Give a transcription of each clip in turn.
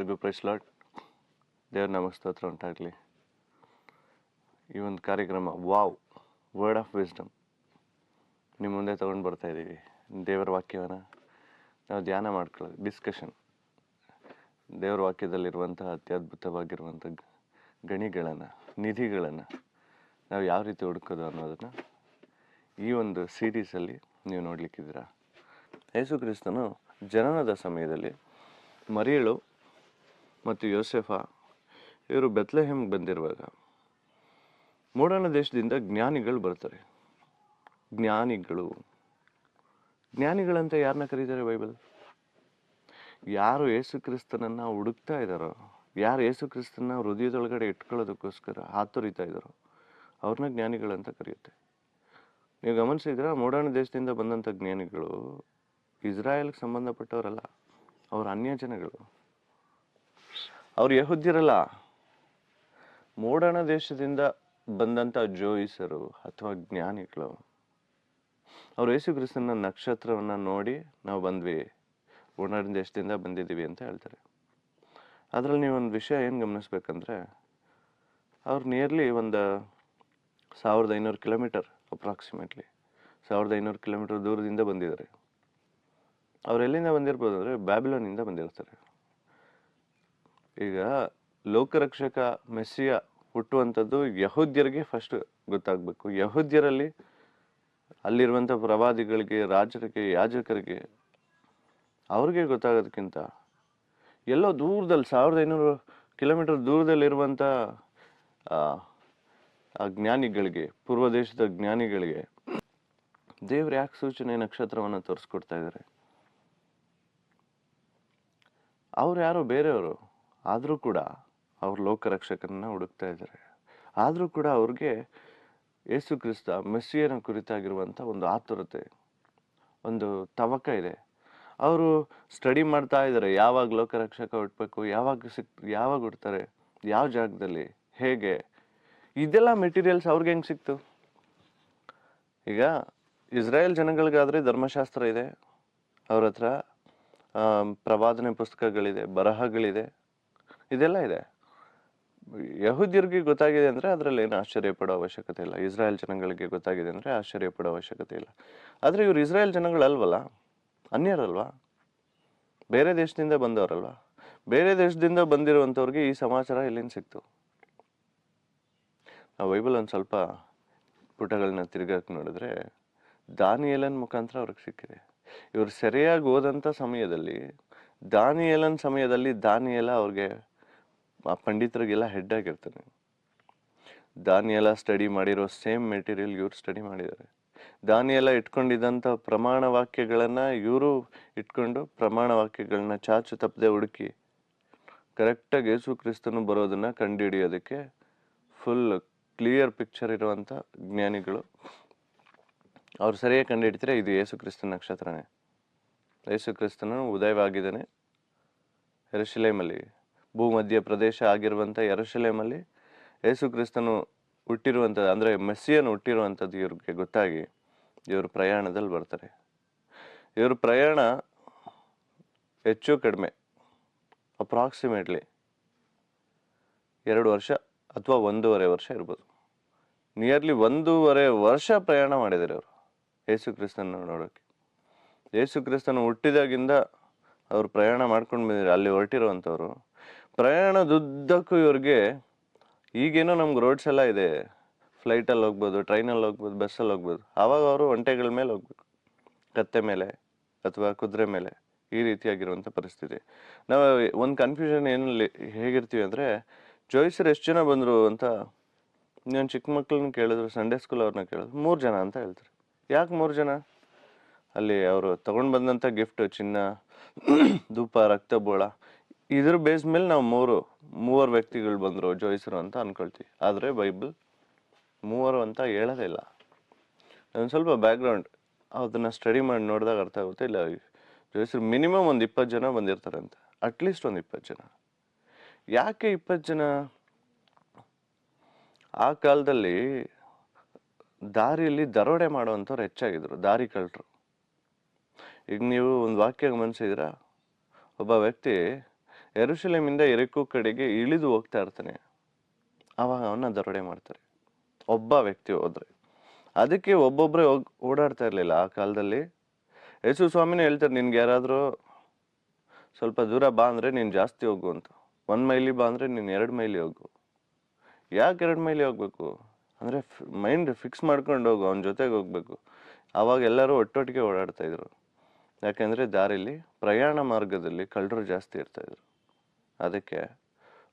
ಎಲ್ಲರಿಗೂ price lord. ದೇವ್ರ ನಮಸ್ತೋತ್ರ ಉಂಟಾಗಲಿ. ಈ ಒಂದು ಕಾರ್ಯಕ್ರಮ ವರ್ಡ್ ಆಫ್ ವಿಸ್ಡಮ್ ನಿಮ್ಮ ಮುಂದೆ ತೊಗೊಂಡು ಬರ್ತಾ ಇದ್ದೀವಿ. ದೇವರ ವಾಕ್ಯವನ್ನು ನಾವು ಧ್ಯಾನ ಮಾಡ್ಕೊಳ್ಳೋದು, ಡಿಸ್ಕಷನ್, ದೇವರ ವಾಕ್ಯದಲ್ಲಿರುವಂತಹ ಅತ್ಯದ್ಭುತವಾಗಿರುವಂಥ ಗಣಿಗಳನ್ನು, ನಿಧಿಗಳನ್ನು ನಾವು ಯಾವ ರೀತಿ ಹುಡುಕೋದು ಅನ್ನೋದನ್ನು ಈ ಒಂದು ಸೀರೀಸಲ್ಲಿ ನೀವು ನೋಡಲಿಕ್ಕಿದ್ದೀರಾ. ಯೇಸು ಕ್ರಿಸ್ತನು ಜನನದ ಸಮಯದಲ್ಲಿ ಮರಿಯಳು ಮತ್ತು ಯೋಸೆಫ ಇವರು ಬೆತ್ಲೆಹೆಮ್ಗೆ ಬಂದಿರುವಾಗ ಮೂಡಣ ದೇಶದಿಂದ ಜ್ಞಾನಿಗಳು ಬರ್ತಾರೆ. ಜ್ಞಾನಿಗಳಂತ ಯಾರನ್ನ ಕರೀತಾರೆ ಬೈಬಲ್? ಯಾರು ಯೇಸು ಕ್ರಿಸ್ತನನ್ನು ಹುಡುಕ್ತಾ ಇದ್ದಾರೋ, ಯಾರು ಯೇಸು ಕ್ರಿಸ್ತನ ಹೃದಯದೊಳಗಡೆ ಇಟ್ಕೊಳ್ಳೋದಕ್ಕೋಸ್ಕರ ಹಾತೊರಿತಾ ಇದ್ದಾರೋ ಅವ್ರನ್ನ ಜ್ಞಾನಿಗಳಂತ ಕರೆಯುತ್ತೆ. ನೀವು ಗಮನಿಸಿದ್ರೆ ಮೂಡಣ ದೇಶದಿಂದ ಬಂದಂಥ ಜ್ಞಾನಿಗಳು ಇಸ್ರಾಯೇಲ್ಗೆ ಸಂಬಂಧಪಟ್ಟವರಲ್ಲ, ಅವ್ರ ಅನ್ಯ ಜನಗಳು, ಅವ್ರು ಯಹೂದ್ಯರಲ್ಲ. ಮೂಡಣ ದೇಶದಿಂದ ಬಂದಂಥ ಜೋಯಿಸರು ಅಥವಾ ಜ್ಞಾನಿಗಳು, ಅವ್ರು ಯೇಸು ಕ್ರಿಸ್ತನ ನಕ್ಷತ್ರವನ್ನು ನೋಡಿ ನಾವು ಬಂದ್ವಿ, ಮೂಡಣ ದೇಶದಿಂದ ಬಂದಿದ್ದೀವಿ ಅಂತ ಹೇಳ್ತಾರೆ. ಅದರಲ್ಲಿ ನೀವು ಒಂದು ವಿಷಯ ಏನು ಗಮನಿಸ್ಬೇಕಂದ್ರೆ, ಅವ್ರು ನಿಯರ್ಲಿ ಒಂದು 1500 ಕಿಲೋಮೀಟರ್, ಅಪ್ರಾಕ್ಸಿಮೇಟ್ಲಿ 1500 ಕಿಲೋಮೀಟರ್ ದೂರದಿಂದ ಬಂದಿದ್ದಾರೆ. ಅವ್ರು ಎಲ್ಲಿಂದ ಬಂದಿರ್ಬೋದು ಅಂದರೆ ಬ್ಯಾಬಿಲೋನಿಂದ ಬಂದಿರ್ತಾರೆ. ಈಗ ಲೋಕರಕ್ಷಕ ಮೆಸ್ಸಿಯ ಹುಟ್ಟುವಂಥದ್ದು ಯಹೂದ್ಯರಿಗೆ ಫಸ್ಟ್ ಗೊತ್ತಾಗಬೇಕು. ಯಹೂದ್ಯರಲ್ಲಿ ಅಲ್ಲಿರುವಂಥ ಪ್ರವಾದಿಗಳಿಗೆ, ರಾಜರಿಗೆ, ಯಾಜಕರಿಗೆ ಅವ್ರಿಗೆ ಗೊತ್ತಾಗೋದಕ್ಕಿಂತ ಎಲ್ಲೋ ದೂರದಲ್ಲಿ 1500 ಕಿಲೋಮೀಟರ್ ದೂರದಲ್ಲಿರುವಂಥ ಆ ಜ್ಞಾನಿಗಳಿಗೆ, ಪೂರ್ವ ದೇಶದ ಜ್ಞಾನಿಗಳಿಗೆ ದೇವ್ರು ಯಾಕೆ ಸೂಚನೆ ನಕ್ಷತ್ರವನ್ನು ತೋರಿಸ್ಕೊಡ್ತಾ ಇದ್ದಾರೆ? ಅವ್ರು ಯಾರೋ ಬೇರೆಯವರು, ಆದರೂ ಕೂಡ ಅವ್ರು ಲೋಕರಕ್ಷಕರನ್ನ ಹುಡುಕ್ತಾ ಇದ್ದಾರೆ. ಆದರೂ ಕೂಡ ಅವ್ರಿಗೆ ಯೇಸು ಕ್ರಿಸ್ತ ಮೆಸ್ಸಿಯನ ಕುರಿತಾಗಿರುವಂಥ ಒಂದು ಆತುರತೆ, ಒಂದು ತವಕ ಇದೆ. ಅವರು ಸ್ಟಡಿ ಮಾಡ್ತಾ ಇದ್ದಾರೆ, ಯಾವಾಗ ಲೋಕರಕ್ಷಕ ಹುಟ್ಟಬೇಕು, ಯಾವಾಗ ಹುಡ್ತಾರೆ, ಯಾವ ಜಾಗದಲ್ಲಿ, ಹೇಗೆ, ಇದೆಲ್ಲ ಮೆಟೀರಿಯಲ್ಸ್ ಅವ್ರಿಗೆ ಹೆಂಗೆ ಸಿಕ್ತು? ಈಗ ಇಸ್ರಾಯೇಲ್ ಜನಗಳಿಗಾದರೆ ಧರ್ಮಶಾಸ್ತ್ರ ಇದೆ, ಅವ್ರ ಹತ್ರ ಪ್ರವಾದನೆ ಪುಸ್ತಕಗಳಿದೆ, ಬರಹಗಳಿದೆ, ಇದೆಲ್ಲ ಇದೆ. ಯಹೂದ್ಯರಿಗೆ ಗೊತ್ತಾಗಿದೆ ಅಂದರೆ ಅದರಲ್ಲಿ ಏನು ಆಶ್ಚರ್ಯ ಪಡೋ ಅವಶ್ಯಕತೆ ಇಲ್ಲ. ಇಸ್ರಾಯೇಲ್ ಜನಗಳಿಗೆ ಗೊತ್ತಾಗಿದೆ ಅಂದರೆ ಆಶ್ಚರ್ಯ ಪಡೋ ಅವಶ್ಯಕತೆ ಇಲ್ಲ. ಆದರೆ ಇವರು ಇಸ್ರಾಯೇಲ್ ಜನಗಳಲ್ವಲ್ಲ, ಅನ್ಯರಲ್ವಾ, ಬೇರೆ ದೇಶದಿಂದ ಬಂದವರಲ್ವಾ. ಬೇರೆ ದೇಶದಿಂದ ಬಂದಿರುವಂಥವ್ರಿಗೆ ಈ ಸಮಾಚಾರ ಎಲ್ಲಿಂದ ಸಿಕ್ತು? ನಾವು ಬೈಬಲ್ ಒಂದು ಸ್ವಲ್ಪ ಪುಟಗಳನ್ನ ತಿರುಗಾಕಿ ನೋಡಿದ್ರೆ ದಾನಿಯೇಲನ ಮುಖಾಂತರ ಅವ್ರಿಗೆ ಸಿಕ್ಕಿದೆ. ಇವರು ಸರಿಯಾಗಿ ಓದಂಥ ಸಮಯದಲ್ಲಿ, ದಾನಿಯೇಲ ಅವ್ರಿಗೆ ಆ ಪಂಡಿತರಿಗೆಲ್ಲ ಹೆಡ್ ಆಗಿರ್ತಾನೆ. ದಾನಿಯೇಲ ಸ್ಟಡಿ ಮಾಡಿರೋ ಸೇಮ್ ಮೆಟೀರಿಯಲ್ ಇವ್ರು ಸ್ಟಡಿ ಮಾಡಿದ್ದಾರೆ. ದಾನಿಯೇಲ ಇಟ್ಕೊಂಡಿದ್ದಂಥ ಪ್ರಮಾಣ ವಾಕ್ಯಗಳನ್ನು ಇವರು ಇಟ್ಕೊಂಡು ಪ್ರಮಾಣ ವಾಕ್ಯಗಳನ್ನ ಚಾಚು ತಪ್ಪದೆ ಹುಡುಕಿ ಕರೆಕ್ಟಾಗಿ ಯೇಸು ಕ್ರಿಸ್ತನು ಬರೋದನ್ನ ಕಂಡುಹಿಡಿಯೋದಕ್ಕೆ ಫುಲ್ ಕ್ಲಿಯರ್ ಪಿಕ್ಚರ್ ಇರುವಂಥ ಜ್ಞಾನಿಗಳು. ಅವ್ರು ಸರಿಯಾಗಿ ಕಂಡುಹಿಡ್ತಾರೆ, ಇದು ಯೇಸು ಕ್ರಿಸ್ತನ ನಕ್ಷತ್ರನೇ, ಯೇಸು ಕ್ರಿಸ್ತನು ಉದಯವಾಗಿದ್ದಾನೆ ಯೆರೂಸಲೇಮಲ್ಲಿ, ಭೂಮಧ್ಯ ಪ್ರದೇಶ ಆಗಿರುವಂಥ ಯೆರೂಸಲೇಮಲ್ಲಿ ಯೇಸು ಕ್ರಿಸ್ತನು ಹುಟ್ಟಿರುವಂಥದ್ದು, ಅಂದರೆ ಮೆಸ್ಸಿಯನು ಹುಟ್ಟಿರುವಂಥದ್ದು ಇವ್ರಿಗೆ ಗೊತ್ತಾಗಿ ಇವರು ಪ್ರಯಾಣದಲ್ಲಿ ಬರ್ತಾರೆ. ಇವ್ರ ಪ್ರಯಾಣ ಹೆಚ್ಚು ಕಡಿಮೆ ಅಪ್ರಾಕ್ಸಿಮೇಟ್ಲಿ 2 ವರ್ಷ ಅಥವಾ 1.5 ವರ್ಷ ಇರ್ಬೋದು. ನಿಯರ್ಲಿ 1.5 ವರ್ಷ ಪ್ರಯಾಣ ಮಾಡಿದ್ದಾರೆ ಅವರು ಯೇಸು ಕ್ರಿಸ್ತನ ನೋಡೋಕ್ಕೆ. ಯೇಸು ಕ್ರಿಸ್ತನ ಹುಟ್ಟಿದಾಗಿಂದ ಅವ್ರು ಪ್ರಯಾಣ ಮಾಡ್ಕೊಂಡು ಬಂದಿದ್ದಾರೆ. ಅಲ್ಲಿ ಹೊರಟಿರುವಂಥವ್ರು ಪ್ರಯಾಣದುದ್ದಕ್ಕೂ ಇವ್ರಿಗೆ ಈಗೇನೋ ನಮ್ಗೆ ರೋಡ್ಸ್ ಎಲ್ಲ ಇದೆ, ಫ್ಲೈಟಲ್ಲಿ ಹೋಗ್ಬೋದು, ಟ್ರೈನಲ್ಲಿ ಹೋಗ್ಬೋದು, ಬಸ್ಸಲ್ಲಿ ಹೋಗ್ಬೋದು. ಆವಾಗ ಅವರು ಒಂಟೆಗಳ ಮೇಲೆ ಹೋಗ್ಬೇಕು, ಕತ್ತೆ ಮೇಲೆ ಅಥವಾ ಕುದುರೆ ಮೇಲೆ, ಈ ರೀತಿಯಾಗಿರುವಂಥ ಪರಿಸ್ಥಿತಿ. ನಾವು ಒಂದು ಕನ್ಫ್ಯೂಷನ್ ಏನಲ್ಲಿ ಹೇಗಿರ್ತೀವಿ ಅಂದರೆ, ಜೋಯಿಸರು ಎಷ್ಟು ಜನ ಬಂದರು ಅಂತ ನಾನು ಚಿಕ್ಕ ಮಕ್ಕಳನ್ನ ಕೇಳಿದ್ರು, ಸಂಡೇ ಸ್ಕೂಲ್ ಅವ್ರನ್ನ ಕೇಳಿದ್ರು, 3 ಜನ ಅಂತ ಹೇಳ್ತಾರೆ. ಯಾಕೆ 3 ಜನ? ಅಲ್ಲಿ ಅವರು ತಗೊಂಡು ಬಂದಂಥ ಗಿಫ್ಟ್ ಚಿನ್ನ, ಧೂಪ, ರಕ್ತಬೋಳ, ಇದ್ರ ಬೇಸ್ ಮೇಲೆ ನಾವು ಮೂವರು ವ್ಯಕ್ತಿಗಳು ಬಂದರು ಜೋಯಿಸರು ಅಂತ ಅನ್ಕೊಳ್ತೀವಿ. ಆದರೆ ಬೈಬಲ್ 3 ಅಂತ ಹೇಳೋದೇ ಇಲ್ಲ. ಒಂದು ಸ್ವಲ್ಪ ಬ್ಯಾಕ್ಗ್ರೌಂಡ್ ಅದನ್ನು ಸ್ಟಡಿ ಮಾಡಿ ನೋಡಿದಾಗ ಅರ್ಥ ಆಗುತ್ತೆ. ಇಲ್ಲ, ಜೋಯಿಸರು ಮಿನಿಮಮ್ ಒಂದು 20 ಜನ ಬಂದಿರ್ತಾರಂತೆ, ಅಟ್ಲೀಸ್ಟ್ ಒಂದು 20 ಜನ. ಯಾಕೆ 20 ಜನ? ಆ ಕಾಲದಲ್ಲಿ ದಾರಿಯಲ್ಲಿ ದರೋಡೆ ಮಾಡುವಂಥವ್ರು ಹೆಚ್ಚಾಗಿದ್ರು, ದಾರಿ ಕಳ್ಳರು. ಈಗ ನೀವು ಒಂದು ವಾಕ್ಯ ಗಮನಿಸಿದ್ರ, ಒಬ್ಬ ವ್ಯಕ್ತಿ ಯೆರೂಸಲೇಮಿಂದ ಯೆರಿಕೋ ಕಡೆಗೆ ಇಳಿದು ಹೋಗ್ತಾ ಇರ್ತಾನೆ. ಆವಾಗ ಅವನ್ನ ದರೋಡೆ ಮಾಡ್ತಾರೆ. ಒಬ್ಬ ವ್ಯಕ್ತಿ ಹೋದ್ರೆ. ಅದಕ್ಕೆ ಒಬ್ಬೊಬ್ಬರೇ ಓಡಾಡ್ತಾ ಇರಲಿಲ್ಲ ಆ ಕಾಲದಲ್ಲಿ. ಯೇಸು ಸ್ವಾಮಿನೇ ಹೇಳ್ತಾರೆ, ನಿನ್ಗೆ ಯಾರಾದರೂ ಸ್ವಲ್ಪ ದೂರ ಬಾ ಅಂದರೆ ನೀನು ಜಾಸ್ತಿ ಹೋಗು ಅಂತ. 1 ಮೈಲಿ ಬಾ ಅಂದರೆ ನೀನು 2 ಮೈಲಿ ಹೋಗು. ಯಾಕೆ 2 ಮೈಲಿ ಹೋಗ್ಬೇಕು ಅಂದರೆ ಮೈಂಡ್ ಫಿಕ್ಸ್ ಮಾಡ್ಕೊಂಡು ಹೋಗು, ಅವನ ಜೊತೆಗೆ ಹೋಗ್ಬೇಕು. ಆವಾಗ ಎಲ್ಲರೂ ಒಟ್ಟೊಟ್ಟಿಗೆ ಓಡಾಡ್ತಾ ಇದ್ರು. ಯಾಕೆಂದರೆ ದಾರಿಲಿ ಪ್ರಯಾಣ ಮಾರ್ಗದಲ್ಲಿ ಕಳ್ಳರು ಜಾಸ್ತಿ ಇರ್ತಾಯಿದ್ರು. ಅದಕ್ಕೆ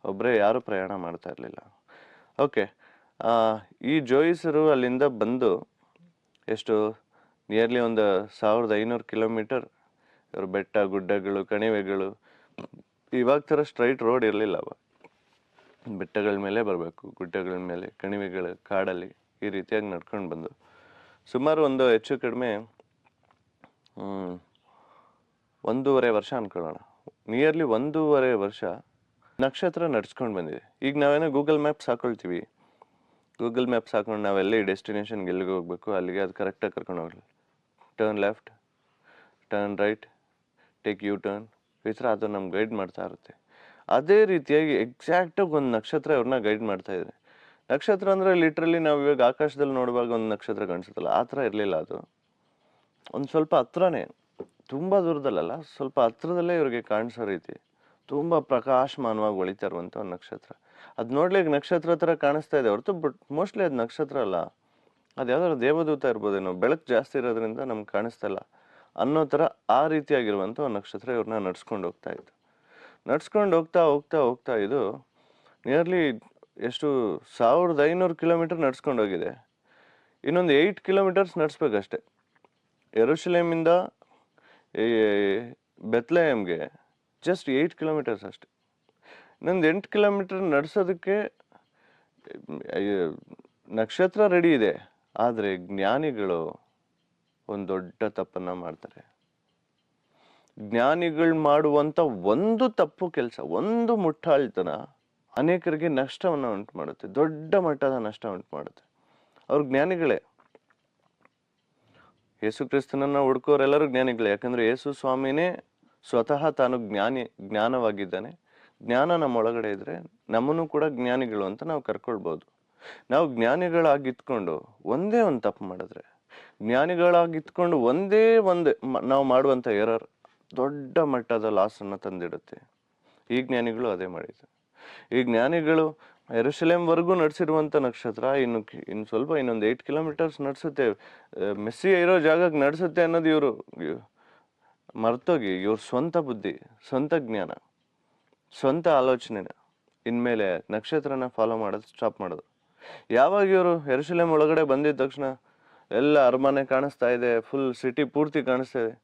ಒಬ್ಬರೇ ಯಾರೂ ಪ್ರಯಾಣ ಮಾಡ್ತಾ ಇರಲಿಲ್ಲ. ಓಕೆ, ಈ ಜೋಯಿಸರು ಅಲ್ಲಿಂದ ಬಂದು ಎಷ್ಟು ನಿಯರ್ಲಿ ಒಂದು 1500 ಕಿಲೋಮೀಟರ್ ಇವರು ಬೆಟ್ಟ ಗುಡ್ಡಗಳು ಕಣಿವೆಗಳು, ಇವಾಗ ಥರ ಸ್ಟ್ರೈಟ್ ರೋಡ್ ಇರಲಿಲ್ಲ ಅವಾಗ. ಬೆಟ್ಟಗಳ ಮೇಲೆ ಬರಬೇಕು, ಗುಡ್ಡಗಳ ಮೇಲೆ, ಕಣಿವೆಗಳ ಕಾಡಲ್ಲಿ ಈ ರೀತಿಯಾಗಿ ನಡ್ಕೊಂಡು ಬಂದು ಸುಮಾರು ಒಂದು ಹೆಚ್ಚು ಕಡಿಮೆ 1.5 ವರ್ಷ ಅನ್ಕೊಳ್ಳೋಣ. ನಿಯರ್ಲಿ 1.5 ವರ್ಷ ನಕ್ಷತ್ರ ನಡ್ಸ್ಕೊಂಡು ಬಂದಿದೆ. ಈಗ ನಾವೇನೋ ಗೂಗಲ್ ಮ್ಯಾಪ್ಸ್ ಹಾಕೊಳ್ತೀವಿ. ಗೂಗಲ್ ಮ್ಯಾಪ್ಸ್ ಹಾಕೊಂಡು ನಾವೆಲ್ಲಿ ಡೆಸ್ಟಿನೇಷನ್ಗೆ ಎಲ್ಲಿಗೆ ಹೋಗ್ಬೇಕು ಅಲ್ಲಿಗೆ ಅದು ಕರೆಕ್ಟಾಗಿ ಕರ್ಕೊಂಡು ಹೋಗಲಿ. Turn left, turn right, take U turn, ಈ ಥರ ಅದು ನಮ್ಗೆ ಗೈಡ್ ಮಾಡ್ತಾ ಇರುತ್ತೆ. ಅದೇ ರೀತಿಯಾಗಿ ಎಕ್ಸಾಕ್ಟಾಗಿ ಒಂದು ನಕ್ಷತ್ರ ಇವ್ರನ್ನ ಗೈಡ್ ಮಾಡ್ತಾ ಇದೆ. ನಕ್ಷತ್ರ ಅಂದರೆ ಲಿಟ್ರಲಿ ನಾವು ಇವಾಗ ಆಕಾಶದಲ್ಲಿ ನೋಡುವಾಗ ಒಂದು ನಕ್ಷತ್ರ ಕಾಣಿಸುತ್ತಲ್ಲ, ಆ ಥರ ಇರಲಿಲ್ಲ. ಅದು ಒಂದು ಸ್ವಲ್ಪ ಹತ್ರನೇ, ತುಂಬ ದೂರದಲ್ಲ, ಸ್ವಲ್ಪ ಹತ್ರದಲ್ಲೇ ಇವ್ರಿಗೆ ಕಾಣಿಸೋ ರೀತಿ ತುಂಬ ಪ್ರಕಾಶಮಾನವಾಗಿ ಹೊಳಿತಾ ಇರುವಂಥ ಒಂದು ನಕ್ಷತ್ರ. ಅದು ನೋಡ್ಲಿಕ್ಕೆ ನಕ್ಷತ್ರ ಥರ ಕಾಣಿಸ್ತಾ ಇದೆ ಹೊರತು ಬಟ್ ಮೋಸ್ಟ್ಲಿ ಅದು ನಕ್ಷತ್ರ ಅಲ್ಲ, ಅದು ಯಾವ್ದಾದ್ರು ದೇವದೂತ ಇರ್ಬೋದೇನೋ, ಬೆಳಕು ಜಾಸ್ತಿ ಇರೋದ್ರಿಂದ ನಮ್ಗೆ ಕಾಣಿಸ್ತಾ ಇಲ್ಲ ಅನ್ನೋ ಥರ ಆ ರೀತಿಯಾಗಿರುವಂಥ ಒಂದು ನಕ್ಷತ್ರ ಇವ್ರನ್ನ ನಡ್ಸ್ಕೊಂಡು ಹೋಗ್ತಾ ಇತ್ತು. ನಡ್ಸ್ಕೊಂಡು ಹೋಗ್ತಾ ಹೋಗ್ತಾ ಹೋಗ್ತಾ ಇದು ನಿಯರ್ಲಿ ಎಷ್ಟು 1500 ಕಿಲೋಮೀಟರ್ ನಡ್ಸ್ಕೊಂಡು ಹೋಗಿದೆ. ಇನ್ನೊಂದು 8 ಕಿಲೋಮೀಟರ್ಸ್ ನಡ್ಸ್ಬೇಕಷ್ಟೆ. ಯೆರೂಸಲೇಮಿಂದ ಬೆತ್ಲೆಹೇಮ್ಗೆ ಜಸ್ಟ್ 8 ಕಿಲೋಮೀಟರ್ಸ್ ಅಷ್ಟೆ. ಇನ್ನೊಂದು 8 ಕಿಲೋಮೀಟರ್ ನಡೆಸೋದಕ್ಕೆ ನಕ್ಷತ್ರ ರೆಡಿ ಇದೆ, ಆದರೆ ಜ್ಞಾನಿಗಳು ಒಂದು ದೊಡ್ಡ ತಪ್ಪನ್ನು ಮಾಡ್ತಾರೆ. ಜ್ಞಾನಿಗಳು ಮಾಡುವಂಥ ಒಂದು ತಪ್ಪು ಕೆಲಸ, ಒಂದು ಮುಟ್ಟಾಳ್ತನ ಅನೇಕರಿಗೆ ನಷ್ಟವನ್ನು ಉಂಟು ಮಾಡುತ್ತೆ, ದೊಡ್ಡ ಮಟ್ಟದ ನಷ್ಟ ಉಂಟು ಮಾಡುತ್ತೆ. ಅವ್ರು ಜ್ಞಾನಿಗಳೇ, ಯೇಸು ಕ್ರಿಸ್ತನನ್ನು ಹುಡ್ಕೋರೆಲ್ಲರೂ ಜ್ಞಾನಿಗಳೇ. ಯಾಕಂದರೆ ಯೇಸು ಸ್ವಾಮಿನೇ ಸ್ವತಃ ತಾನು ಜ್ಞಾನವಾಗಿದ್ದಾನೆ. ಜ್ಞಾನ ನಮ್ಮ ಒಳಗಡೆ ಇದ್ದರೆ ನಮ್ಮನ್ನು ಕೂಡ ಜ್ಞಾನಿಗಳು ಅಂತ ನಾವು ಕರ್ಕೊಳ್ಬೋದು. ನಾವು ಜ್ಞಾನಿಗಳಾಗಿತ್ಕೊಂಡು ಒಂದೇ ಒಂದು ತಪ್ಪು ಮಾಡಿದ್ರೆ, ಜ್ಞಾನಿಗಳಾಗಿತ್ಕೊಂಡು ಒಂದೇ ಒಂದು ನಾವು ಮಾಡುವಂಥ ಎರರ್ ದೊಡ್ಡ ಮಟ್ಟದ ಲಾಸನ್ನು ತಂದಿಡುತ್ತೆ. ಈ ಜ್ಞಾನಿಗಳು ಅದೇ ಮಾಡಿದ್ರು. ಈ ಜ್ಞಾನಿಗಳು ಯೆರೂಸಲೇಮ್ವರೆಗೂ ನಡೆಸಿರುವಂಥ ನಕ್ಷತ್ರ ಇನ್ನು ಸ್ವಲ್ಪ ಇನ್ನೊಂದು 8 ಕಿಲೋಮೀಟರ್ಸ್ ನಡೆಸುತ್ತೆ, ಮೆಸ್ಸಿ ಇರೋ ಜಾಗಕ್ಕೆ ನಡೆಸುತ್ತೆ ಅನ್ನೋದು ಇವರು ಮರ್ತೋಗಿ ಇವ್ರ ಸ್ವಂತ ಬುದ್ಧಿ, ಸ್ವಂತ ಜ್ಞಾನ, ಸ್ವಂತ ಆಲೋಚನೆನ ಇನ್ಮೇಲೆ ನಕ್ಷತ್ರನ ಫಾಲೋ ಮಾಡೋದು ಸ್ಟಾಪ್ ಮಾಡೋದು. ಯಾವಾಗ ಇವರು ಯೆರೂಸಲೇಮ್ ಒಳಗಡೆ ಬಂದಿದ ತಕ್ಷಣ ಎಲ್ಲ ಅರಮನೆ ಕಾಣಿಸ್ತಾ ಇದೆ, ಫುಲ್ ಸಿಟಿ ಪೂರ್ತಿ ಕಾಣಿಸ್ತಾ ಇದೆ.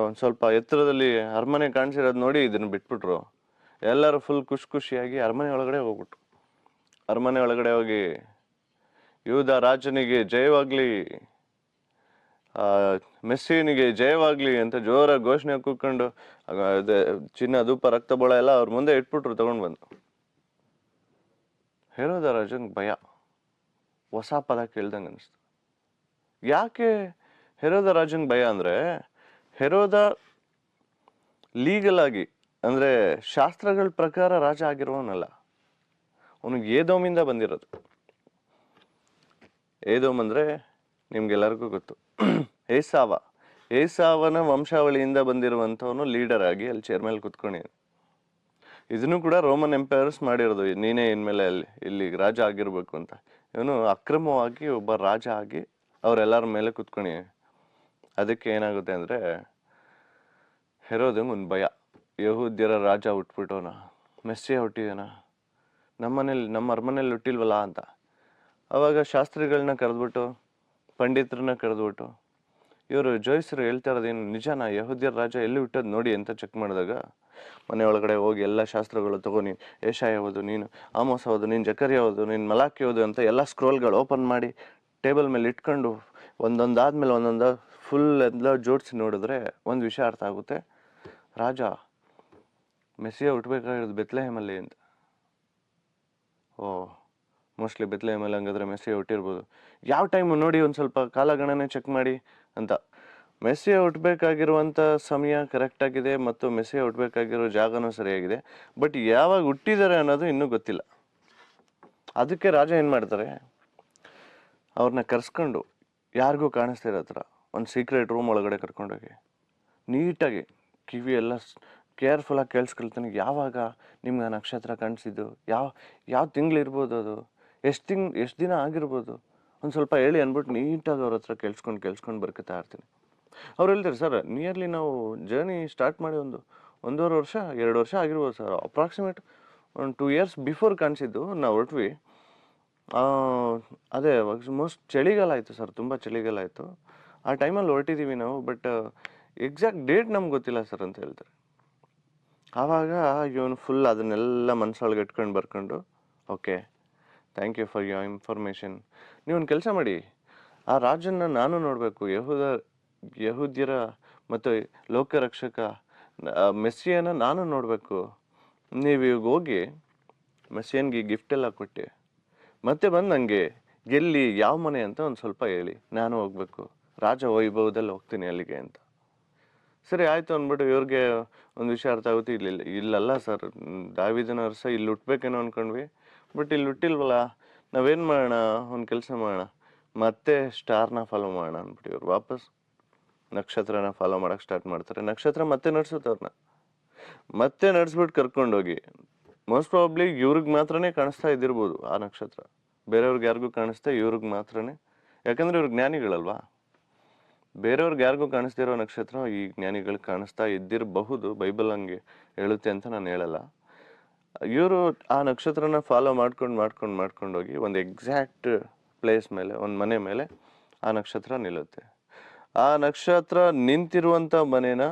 ಒಂದು ಸ್ವಲ್ಪ ಎತ್ತರದಲ್ಲಿ ಅರಮನೆ ಕಾಣಿಸಿರೋದು ನೋಡಿ ಇದನ್ನು ಬಿಟ್ಬಿಟ್ರು. ಎಲ್ಲರೂ ಫುಲ್ ಖುಷಿಯಾಗಿ ಅರಮನೆ ಒಳಗಡೆ ಹೋಗ್ಬಿಟ್ರು. ಅರಮನೆ ಒಳಗಡೆ ಹೋಗಿ ಯೂದ ರಾಜನಿಗೆ ಜಯವಾಗ್ಲಿ, ಮೆಸ್ಸಿಯನಿಗೆ ಜಯವಾಗ್ಲಿ ಅಂತ ಜೋರಾಗಿ ಘೋಷಣೆ ಕೂತ್ಕೊಂಡು ಚಿನ್ನ ಧೂಪ ರಕ್ತ ಬೋಳ ಎಲ್ಲ ಅವ್ರ ಮುಂದೆ ಇಟ್ಬಿಟ್ರು ತಗೊಂಡು ಬಂದು. ಹೆರೋದ ರಾಜಂಗೆ ಭಯ, ಹೊಸ ಪದ ಕೇಳ್ದಂಗೆ ಅನಿಸ್ತು. ಯಾಕೆ ಹೆರೋದ ರಾಜಂಗೆ ಭಯ ಅಂದರೆ, ಹೆರೋದ ಲೀಗಲ್ ಆಗಿ ಅಂದರೆ ಶಾಸ್ತ್ರಗಳ ಪ್ರಕಾರ ರಾಜ ಆಗಿರುವವನಲ್ಲ, ಅವನಿಗೆ ಏದೋಮಿಂದ ಬಂದಿರೋದು. ಏದೋಮ್ ಅಂದರೆ ನಿಮ್ಗೆಲ್ಲರಿಗೂ ಗೊತ್ತು, ಏಸಾವನ ವಂಶಾವಳಿಯಿಂದ ಬಂದಿರುವಂಥವನು ಲೀಡರ್ ಆಗಿ ಅಲ್ಲಿ ಚೇರ್ ಮೇಲೆ ಕುತ್ಕೊಂಡು. ಇದನ್ನು ಕೂಡ ರೋಮನ್ ಎಂಪೈರ್ಸ್ ಮಾಡಿರೋದು, ನೀನೇ ಇನ್ಮೇಲೆ ಇಲ್ಲಿ ರಾಜ ಆಗಿರ್ಬೇಕು ಅಂತ. ಇವನು ಅಕ್ರಮವಾಗಿ ಒಬ್ಬ ರಾಜ ಆಗಿ ಅವರೆಲ್ಲರ ಮೇಲೆ ಕುತ್ಕೊಂಡು. ಅದಕ್ಕೆ ಏನಾಗುತ್ತೆ ಅಂದರೆ ಹೆರೋದಂಗೆ ಒಂದು ಭಯ, ಯಹೂದ್ಯರ ರಾಜ ಹುಟ್ಬಿಟ್ಟವನ, ಮೆಸ್ಸಿಯ ಹುಟ್ಟಿದನ, ನಮ್ಮ ಅರಮನೇಲಿ ಹುಟ್ಟಿಲ್ವಲ್ಲ ಅಂತ. ಅವಾಗ ಶಾಸ್ತ್ರಿಗಳನ್ನ ಕರೆದ್ಬಿಟ್ಟು, ಪಂಡಿತರನ್ನ ಕರೆದ್ಬಿಟ್ಟು, ಇವರು ಜೋಯಿಸರು ಹೇಳ್ತಾ ಇರೋದೇನು ನಿಜನಾ, ಯಹೂದ್ಯರ ರಾಜ ಎಲ್ಲಿ ಹುಟ್ಟೋದು ನೋಡಿ ಅಂತ ಚೆಕ್ ಮಾಡಿದಾಗ ಮನೆ ಒಳಗಡೆ ಹೋಗಿ ಎಲ್ಲ ಶಾಸ್ತ್ರಗಳು ತಗೋ, ನೀನು ಯೆಶಾಯ ಓದು, ನೀನು ಆಮೋಸ್ ಓದು, ನೀನು ಜಕರ್ಯ ಓದು, ನೀನು ಮಲಾಕಿ ಓದು ಅಂತ ಎಲ್ಲ ಸ್ಕ್ರೋಲ್ಗಳು ಓಪನ್ ಮಾಡಿ ಟೇಬಲ್ ಮೇಲೆ ಇಟ್ಕೊಂಡು ಒಂದೊಂದಾದ್ಮೇಲೆ ಒಂದೊಂದು ಫುಲ್ ಎಲ್ಲ ಜೋಡಿಸಿ ನೋಡಿದ್ರೆ ಒಂದು ವಿಷಯ ಅರ್ಥ ಆಗುತ್ತೆ, ರಾಜ ಮೆಸ್ಸಿಯ ಹುಟ್ಟಬೇಕಾಗಿರೋದು ಬೆತ್ಲೆಹೇಮಲ್ಲಿ ಅಂತ. ಮೋಸ್ಟ್ಲಿ ಬೆತ್ಲೆಹೇಮಲ್ಲಿ ಹಂಗಾದ್ರೆ ಮೆಸ್ಸಿಯ ಹುಟ್ಟಿರ್ಬೋದು. ಯಾವ ಟೈಮು ನೋಡಿ ಒಂದು ಸ್ವಲ್ಪ ಕಾಲಗಣನೆ ಚೆಕ್ ಮಾಡಿ ಅಂತ ಮೆಸ್ಸಿ ಹುಟ್ಟಬೇಕಾಗಿರುವಂಥ ಸಮಯ ಕರೆಕ್ಟಾಗಿದೆ ಮತ್ತು ಮೆಸ್ಸಿ ಹುಟ್ಟಬೇಕಾಗಿರೋ ಜಾಗನೂ ಸರಿಯಾಗಿದೆ. ಬಟ್ ಯಾವಾಗ ಹುಟ್ಟಿದ್ದಾರೆ ಅನ್ನೋದು ಇನ್ನೂ ಗೊತ್ತಿಲ್ಲ. ಅದಕ್ಕೆ ರಾಜ ಏನು ಮಾಡ್ತಾರೆ, ಅವ್ರನ್ನ ಕರೆಸ್ಕೊಂಡು ಯಾರಿಗೂ ಕಾಣಿಸ್ತಿರೋ ಹತ್ರ ಒಂದು ಸೀಕ್ರೆಟ್ ರೂಮ್ ಒಳಗಡೆ ಕರ್ಕೊಂಡೋಗಿ ನೀಟಾಗಿ ಕಿವಿ ಎಲ್ಲ ಕೇರ್ಫುಲ್ಲಾಗಿ ಕೇಳಿಸ್ಕೊಳ್ತಾನೆ. ಯಾವಾಗ ನಿಮ್ಗೆ ಆ ನಕ್ಷತ್ರ ಕಾಣಿಸಿದ್ದು, ಯಾವ ತಿಂಗಳಿರ್ಬೋದು, ಅದು ಎಷ್ಟು ದಿನ ಆಗಿರ್ಬೋದು, ಒಂದು ಸ್ವಲ್ಪ ಹೇಳಿ ಅಂದ್ಬಿಟ್ಟು ನೀಟಾಗಿ ಅವ್ರ ಹತ್ರ ಕೇಳಿಸ್ಕೊಂಡು ಬರ್ಕೊತಾ ಇರ್ತೀನಿ. ಅವ್ರು ಹೇಳ್ತಾರೆ, ಸರ್ ನಿಯರ್ಲಿ ನಾವು ಜರ್ನಿ ಸ್ಟಾರ್ಟ್ ಮಾಡಿ 1.5 ವರ್ಷ 2 ವರ್ಷ ಆಗಿರ್ಬೋದು ಸರ್. ಅಪ್ರಾಕ್ಸಿಮೇಟ್ ಒಂದು 2 years ಬಿಫೋರ್ ಕಾಣಿಸಿದ್ದು ನಾವು ಹೊರಟ್ವಿ. ಅದೇ ಮೋಸ್ಟ್ ಚಳಿಗಾಲ ಆಯಿತು ಸರ್, ತುಂಬ ಚಳಿಗಾಲ ಆಯಿತು. ಆ ಟೈಮಲ್ಲಿ ಹೊರಟಿದ್ದೀವಿ ನಾವು, ಬಟ್ ಎಕ್ಸಾಕ್ಟ್ ಡೇಟ್ ನಮ್ಗೆ ಗೊತ್ತಿಲ್ಲ ಸರ್ ಅಂತ ಹೇಳ್ತಾರೆ. ಆವಾಗ ಇವನು ಫುಲ್ ಅದನ್ನೆಲ್ಲ ಮನಸ್ಸೊಳಗೆ ಇಟ್ಕೊಂಡು ಬರ್ಕೊಂಡು, okay thank you for your information. ನೀವೊಂದು ಕೆಲಸ ಮಾಡಿ, ಆ ರಾಜನ್ನ ನಾನು ನೋಡಬೇಕು, ಯಹೂದ್ಯರ ಮತ್ತು ಲೋಕರಕ್ಷಕ ಮೆಸ್ಸಿಯನ್ನ ನಾನು ನೋಡಬೇಕು. ನೀವು ಈಗ ಹೋಗಿ ಮೆಸ್ಸಿಯನ್ಗೆ ಗಿಫ್ಟ್ ಎಲ್ಲ ಕೊಟ್ಟು ಮತ್ತೆ ಬಂದು ನನಗೆ ಎಲ್ಲಿ ಯಾವ ಮನೆ ಅಂತ ಒಂದು ಸ್ವಲ್ಪ ಹೇಳಿ, ನಾನು ಹೋಗ್ಬೇಕು, ರಾಜ ವೈಭವದಲ್ಲಿ ಹೋಗ್ತೀನಿ ಅಲ್ಲಿಗೆ ಅಂತ. ಸರಿ ಆಯಿತು ಅಂದ್ಬಿಟ್ಟು ಇವ್ರಿಗೆ ಒಂದು ವಿಷಯ ಅರ್ಥ ಆಗುತ್ತೆ, ಇಲ್ಲಲ್ಲ ಸರ್, ದಾವಿದನ ಅರಸ ಇಲ್ಲಿ ಹುಟ್ಬೇಕೇನೋ ಅಂದ್ಕೊಂಡ್ವಿ, ಬಟ್ ಇಲ್ಲಿ ಹುಟ್ಟಿಲ್ವಲ್ಲ, ನಾವೇನು ಮಾಡೋಣ, ಒಂದು ಕೆಲಸ ಮಾಡೋಣ, ಮತ್ತೆ ಸ್ಟಾರ್ನ ಫಾಲೋ ಮಾಡೋಣ ಅಂದ್ಬಿಟ್ಟು ಇವ್ರು ವಾಪಸ್ ನಕ್ಷತ್ರನ ಫಾಲೋ ಮಾಡೋಕ್ಕೆ ಸ್ಟಾರ್ಟ್ ಮಾಡ್ತಾರೆ. ನಕ್ಷತ್ರ ಮತ್ತೆ ನಡೆಸುತ್ತೆ ಅವ್ರನ್ನ, ಮತ್ತೆ ನಡೆಸ್ಬಿಟ್ಟು ಕರ್ಕೊಂಡೋಗಿ ಮೋಸ್ಟ್ ಪ್ರಾಬಬ್ಲಿ ಇವ್ರಿಗೆ ಮಾತ್ರನೇ ಕಾಣಿಸ್ತಾ ಇದ್ದಿರ್ಬೋದು ಆ ನಕ್ಷತ್ರ, ಬೇರೆಯವ್ರಿಗೆ ಯಾರಿಗೂ ಕಾಣಿಸ್ತಾ, ಇವ್ರಿಗೆ ಮಾತ್ರನೇ. ಯಾಕಂದರೆ ಇವ್ರು ಜ್ಞಾನಿಗಳಲ್ವಾ, ಬೇರೆಯವ್ರಿಗೆ ಯಾರಿಗೂ ಕಾಣಿಸ್ತಿರೋ ನಕ್ಷತ್ರ ಈ ಜ್ಞಾನಿಗಳಿಗೆ ಕಾಣಿಸ್ತಾ ಇದ್ದಿರಬಹುದು, ಬೈಬಲ್ ಹಂಗೆ ಹೇಳುತ್ತೆ ಅಂತ ನಾನು ಹೇಳಲ್ಲ. ಇವರು ಆ ನಕ್ಷತ್ರನ ಫಾಲೋ ಮಾಡ್ಕೊಂಡೋಗಿ ಒಂದು ಎಕ್ಸಾಕ್ಟ್ ಪ್ಲೇಸ್ ಮೇಲೆ, ಒಂದು ಮನೆ ಮೇಲೆ ಆ ನಕ್ಷತ್ರ ನಿಲ್ಲುತ್ತೆ. ಆ ನಕ್ಷತ್ರ ನಿಂತಿರುವಂಥ ಮನೇನ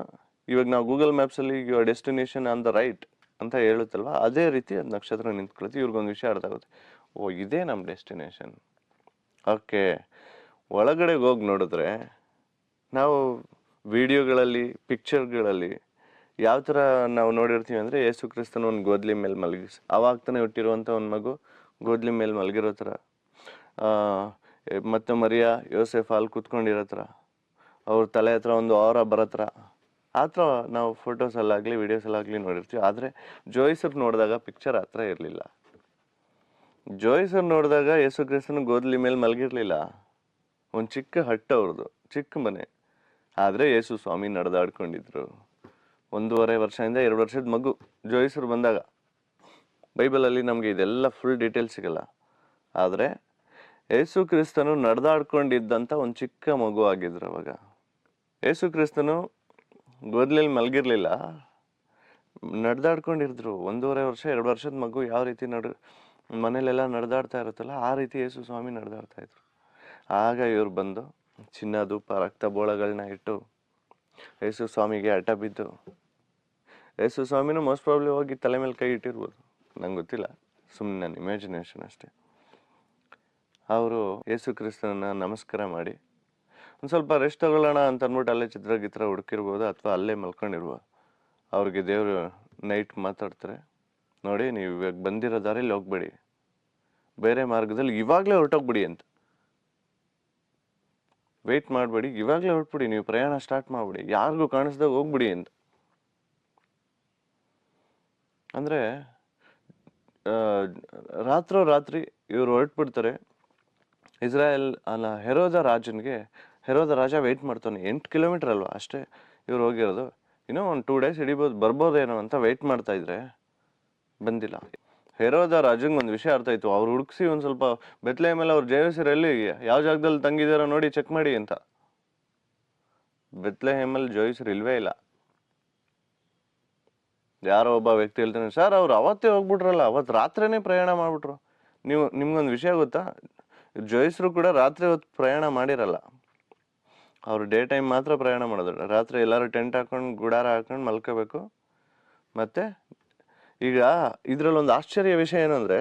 ಇವಾಗ ನಾವು ಗೂಗಲ್ ಮ್ಯಾಪ್ಸಲ್ಲಿ your destination on the right ಅಂತ ಹೇಳುತ್ತಲ್ವ, ಅದೇ ರೀತಿ ಅದು ನಕ್ಷತ್ರ ನಿಂತ್ಕೊಳುತ್ತೆ. ಇವ್ರಿಗೊಂದು ವಿಷಯ ಅರ್ಥ ಆಗುತ್ತೆ, ಓ ಇದೇ ನಮ್ಮ ಡೆಸ್ಟಿನೇಷನ್. ಓಕೆ, ಒಳಗಡೆಗೆ ಹೋಗಿ ನೋಡಿದ್ರೆ ನಾವು ವಿಡಿಯೋಗಳಲ್ಲಿ, ಪಿಕ್ಚರ್ಗಳಲ್ಲಿ ಯಾವ ಥರ ನಾವು ನೋಡಿರ್ತೀವಿ ಅಂದರೆ, ಯೇಸು ಕ್ರಿಸ್ತನ ಒಂದು ಗೋದ್ಲಿ ಮೇಲೆ ಮಲಗಿಸಿ, ಅವಾಗ ತಾನೇ ಹುಟ್ಟಿರುವಂಥ ಒಂದು ಮಗು ಗೋದ್ಲಿ ಮೇಲೆ ಮಲಗಿರೋ ಥರ, ಮತ್ತು ಮರಿಯಾ ಯೋಸೆಫ್ ಅಲ್ಲಿ ಕೂತ್ಕೊಂಡಿರೋ ಥರ, ಅವ್ರ ತಲೆ ಹತ್ರ ಒಂದು ಆರ ಬರೋ ಥರ, ಆ ಥರ ನಾವು ಫೋಟೋಸಲ್ಲಾಗಲಿ ವಿಡಿಯೋಸಲ್ಲಾಗಲಿ ನೋಡಿರ್ತೀವಿ. ಆದರೆ ಜೋಯಿಸರ್ ನೋಡಿದಾಗ ಪಿಕ್ಚರ್ ಆ ಥರ ಇರಲಿಲ್ಲ. ಜೋಯಿಸರ್ ನೋಡಿದಾಗ ಯೇಸು ಕ್ರಿಸ್ತನ ಗೋದ್ಲಿ ಮೇಲೆ ಮಲಗಿರಲಿಲ್ಲ, ಒಂದು ಚಿಕ್ಕ ಹಟ್ಟು ಅವ್ರದ್ದು, ಚಿಕ್ಕ ಮನೆ. ಆದರೆ ಯೇಸು ಸ್ವಾಮಿ ನಡೆದಾಡ್ಕೊಂಡಿದ್ರು. 1.5 ವರ್ಷದಿಂದ 2 ವರ್ಷದ ಮಗು ಜೋಯಿಸರು ಬಂದಾಗ. ಬೈಬಲಲ್ಲಿ ನಮಗೆ ಇದೆಲ್ಲ ಫುಲ್ ಡೀಟೇಲ್ಸ್ ಸಿಗಲ್ಲ, ಆದರೆ ಯೇಸು ಕ್ರಿಸ್ತನು ನಡೆದಾಡ್ಕೊಂಡಿದ್ದಂಥ ಒಂದು ಚಿಕ್ಕ ಮಗು ಆಗಿದ್ರು ಅವಾಗ. ಯೇಸು ಕ್ರಿಸ್ತನು ಗೋದ್ಲಲ್ಲಿ ಮಲಗಿರ್ಲಿಲ್ಲ, ನಡೆದಾಡ್ಕೊಂಡಿದ್ರು. 1.5 ವರ್ಷ 2 ವರ್ಷದ ಮಗು ಯಾವ ರೀತಿ ಮನೇಲೆಲ್ಲ ನಡೆದಾಡ್ತಾ ಇರುತ್ತಲ್ಲ, ಆ ರೀತಿ ಯೇಸು ಸ್ವಾಮಿ ನಡೆದಾಡ್ತಾ ಇದ್ರು. ಆಗ ಇವ್ರು ಬಂದು ಚಿನ್ನ ಧೂಪ ರಕ್ತ ಬೋಳಗಳನ್ನ ಇಟ್ಟು ಯೇಸು ಸ್ವಾಮಿಗೆ ಅಡ್ಡ ಬಿದ್ದು, ಯೇಸು ಸ್ವಾಮಿನೂ ಮೋಸ್ಟ್ ಪ್ರಾಬ್ಲಿ ಹೋಗಿ ತಲೆ ಮೇಲೆ ಕೈ ಇಟ್ಟಿರ್ಬೋದು, ನಂಗೆ ಗೊತ್ತಿಲ್ಲ, ಸುಮ್ಮನೆ ನನ್ನ ಇಮ್ಯಾಜಿನೇಷನ್ ಅಷ್ಟೇ. ಅವರು ಯೇಸು ಕ್ರಿಸ್ತನ ನಮಸ್ಕಾರ ಮಾಡಿ ಒಂದು ಸ್ವಲ್ಪ ರೆಸ್ಟ್ ತಗೊಳ್ಳೋಣ ಅಂತ ಅಂದ್ಬಿಟ್ಟು ಅಲ್ಲೇ ಚಿತ್ರ ಹುಡುಕಿರ್ಬೋದು, ಅಥವಾ ಅಲ್ಲೇ ಮಲ್ಕೊಂಡಿರ್ಬೋದು. ಅವ್ರಿಗೆ ದೇವರು ನೈಟ್ ಮಾತಾಡ್ತಾರೆ, ನೋಡಿ ನೀವು ಇವಾಗ ಬಂದಿರೋ ದಾರಿಲಿ ಹೋಗ್ಬೇಡಿ, ಬೇರೆ ಮಾರ್ಗದಲ್ಲಿ ಇವಾಗಲೇ ಹೊರಟೋಗ್ಬಿಡಿ ಅಂತ. ವೆಯ್ಟ್ ಮಾಡಬೇಡಿ, ಇವಾಗಲೇ ಹೊರಟ್ಬಿಡಿ, ನೀವು ಪ್ರಯಾಣ ಸ್ಟಾರ್ಟ್ ಮಾಡಿಬಿಡಿ, ಯಾರಿಗೂ ಕಾಣಿಸ್ದಾಗ ಹೋಗ್ಬಿಡಿ ಅಂತ. ಅಂದರೆ ರಾತ್ರಿ ಇವರು ಹೊರಟ್ಬಿಡ್ತಾರೆ. ಇಸ್ರಾಯೇಲ್ ಅಲ್ಲ, ಹೆರೋದ ರಾಜ ವೆಯ್ಟ್ ಮಾಡ್ತಾನೆ. 8 ಕಿಲೋಮೀಟರ್ ಅಲ್ವಾ ಅಷ್ಟೇ ಇವ್ರು ಹೋಗಿರೋದು, ಇನ್ನೂ ಒಂದು 2 days ಹಿಡಿಬೋದು, ಬರ್ಬೋದೇನೋ ಅಂತ ವೆಯ್ಟ್ ಮಾಡ್ತಾ ಇದ್ರೆ ಬಂದಿಲ್ಲ. ಹೆರೋದ ರಾಜಂಗೆ ಒಂದು ವಿಷಯ ಅರ್ಥ ಆಯಿತು, ಅವ್ರು ಹುಡುಕ್ಸಿ ಒಂದು ಸ್ವಲ್ಪ ಬೆತ್ಲೆಹೇಮಲ್ಲಿ ಅವ್ರು ಜೋಯಿಸರಲ್ಲಿ ಯಾವ ಜಾಗದಲ್ಲಿ ತಂಗಿದಾರೋ ನೋಡಿ ಚೆಕ್ ಮಾಡಿ ಅಂತ. ಬೆತ್ಲೆಹೇಮಲ್ಲಿ ಜೋಯಿಸರು ಇಲ್ವೇ ಇಲ್ಲ. ಯಾರೋ ಒಬ್ಬ ವ್ಯಕ್ತಿ ಹೇಳ್ತಾನೆ, ಸರ್ ಅವ್ರು ಅವತ್ತೇ ಹೋಗ್ಬಿಟ್ರಲ್ಲ, ಅವತ್ತು ರಾತ್ರಿನೇ ಪ್ರಯಾಣ ಮಾಡಿಬಿಟ್ರು. ನಿಮ್ಗೊಂದು ವಿಷಯ ಗೊತ್ತಾ, ಜೋಯಿಸರು ಕೂಡ ರಾತ್ರಿ ಹೊತ್ತು ಪ್ರಯಾಣ ಮಾಡಿರಲ್ಲ, ಅವರು ಡೇ ಟೈಮ್ ಮಾತ್ರ ಪ್ರಯಾಣ ಮಾಡಿದ್ರು. ರಾತ್ರಿ ಎಲ್ಲರೂ ಟೆಂಟ್ ಹಾಕೊಂಡು ಗುಡಾರ ಹಾಕೊಂಡು ಮಲ್ಕೋಬೇಕು. ಮತ್ತು ಈಗ ಇದರಲ್ಲಿ ಒಂದು ಆಶ್ಚರ್ಯ ವಿಷಯ ಏನಂದರೆ,